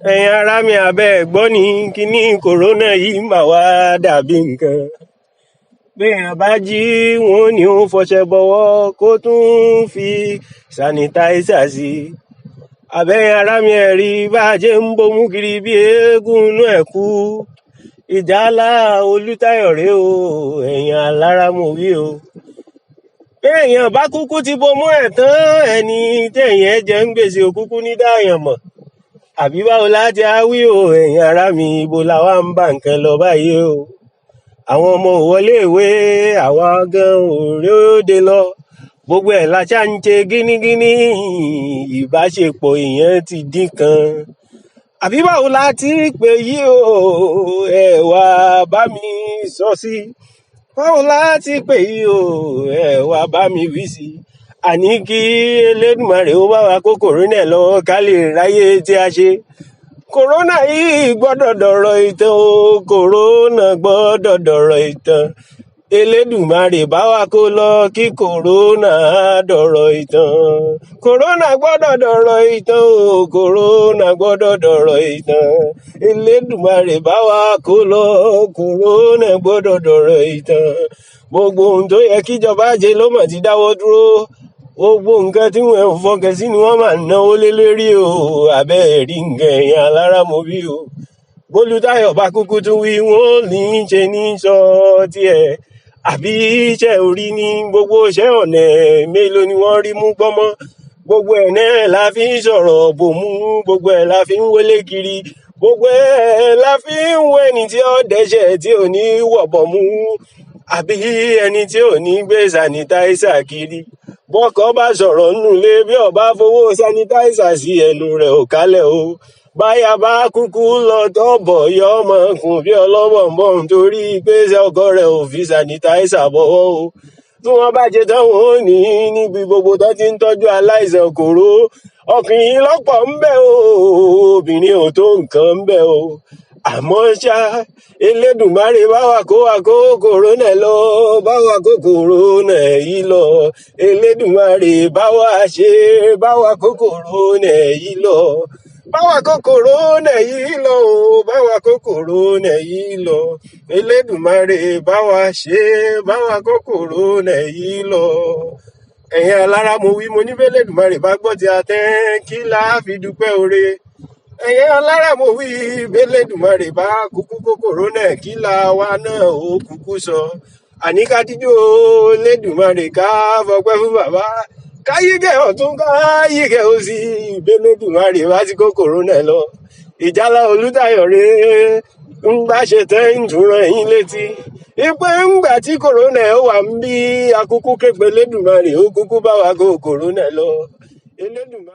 ẹ̀yin ará mi àbẹ́ ẹ̀ gbọ́ ni kínní kòrónà yìí mà wá dàbí nǹkan. béèyàn bá jí wọn ò ní ó fọṣẹ bọwọ́ kó tún fi sànítáísà sí i. àbẹ́yìn ará mi ẹ̀ rí bá a ṣe ń bomú kiri bí eégún inú ẹ̀ kú. ìjálá Olútáyọ̀ rèé o, ẹ̀yin alára mo wí o. béèyàn bá kúkú ti bomú ẹ̀ tán, ẹni téèyàn jẹ ń gbèsè òkúkú ní dáàyàn mọ̀. àbí báwo láti á wí o, ẹ̀yin ará mi, ibo la wá ń bá nǹkan lọ báyìí o. àwọn ọmọ ò wọlé ìwé, àwa gan ò róde lọ, gbogbo ẹ̀ la ṣá ń ṣe gínígíní, ìbáṣepọ̀ èèyàn ti dín kan. àbí báwo la ti pè yí o, ẹ wá bá mi sọ sí. báwo la ti pè yí o, ẹ wá bá mi wí sí. àní kí Elédùmarè ó bá wa kó kòrónà lọ ká lè ráyè tí a ṣe. kòrónà yìí gbọ́dọ̀ dọ̀rọ̀ ìtàn o, kòrónà gbọ́dọ̀ dọ̀rọ̀ ìtàn. Elédùmarè bá wa kó lọ kí kòrónà dọ̀rọ̀ ìtàn. kòrónà gbọ́dọ̀ dọ̀rọ̀ ìtàn o, kòrónà gbọ́dọ̀ dọ̀rọ̀ ìtàn. Elédùmarè bá wa kó lọ, kòrónà gbọ́dọ̀ dọ̀rọ̀ ìtàn. gbogbo ohun tó yẹ kíjọba ṣe ló mà ti dáwọ́ dúró. gbogbo nǹkan tí wọn ò fọkàn sí ni wọ́n máa náwó lé lérí o. àbẹ́ rí nǹkan ẹ̀yin alára mo wí o. bólútáyọ̀ bá kúkú tún wí, wọn ò ní í ṣe ní sọ tiẹ̀. àbí iṣẹ́ orí ní gbogbo iṣẹ́ ọ̀nà mélòó ni wọ́n rí mú gbọ́mọ́. gbogbo ẹ̀ náà la fi ń sọ̀rọ̀ bòmú, gbogbo ẹ̀ la fi ń wọlé kiri, gbogbo ẹ̀ la fi ń wọ ẹni tí ó dẹ́ṣẹ̀ tí ò ní wọ̀bọ̀ mú, àbí ẹni tí ò ní gbé sànítáísà kiri. bọ́kọ bá sọ̀rọ̀ nùlé, bí ó bá fowó sànítáísà sí, ẹnu rẹ̀ ò kálẹ̀ o. báyà bá kúkú lọ tọ́bọ̀ yọ ọmọ kùn bí ọlọ́bọ̀nbọ̀n torí pé ọkọ rẹ̀ ò fi sànítáísà bọ́wọ́ o. tí wọ́n bá ṣe tán, wọn ò ní níbi gbogbo tó ti ń tọ́jú aláìsàn kòró, ọkùnrin lọ́pọ̀ ń bẹ o, obìnrin ò tó nǹkan ń bẹ o. àmọ́ ṣá, Elédùmarè bá wa kó kòrónà lọ, bá wa kó kòrónà yìí lọ. Elédùmarè bá wa ṣe, bá wa kó kòrónà yìí lọ. bá wa kó kòrónà yìí lọ o, bá wa kó kòrónà yìí lọ. Elédùmarè bá wa ṣe, bá wa kó kòrónà yìí lọ. ẹ̀yin alára mo wí, mo ní bí Elédùmarè bá gbọ́ ti a tẹ́, kí la fi dúpẹ́ oore. ẹ̀yin alára mo wí, bí Elédùmarè bá kúkú kó kòrónà, kí la wa náà ó kúkú sọ. àní ká díjọ́ Elédùmarè, ká fọpẹ́ fún bàbá, ká yíkẹ́ ọ̀tún, ká yíkẹ́ òsì, bí Elédùmarè bá ti kó kòrónà lọ. ìjálá Olútáyọ̀ rèé, ń bá ṣe tẹ́ ń tún rán yín létí. ìpè ńgbà tí kòrónà wà ń bí, akúkú képe Elédùmarè ó kúkú bá wa kó kòrónà lọ. Elédùmarè.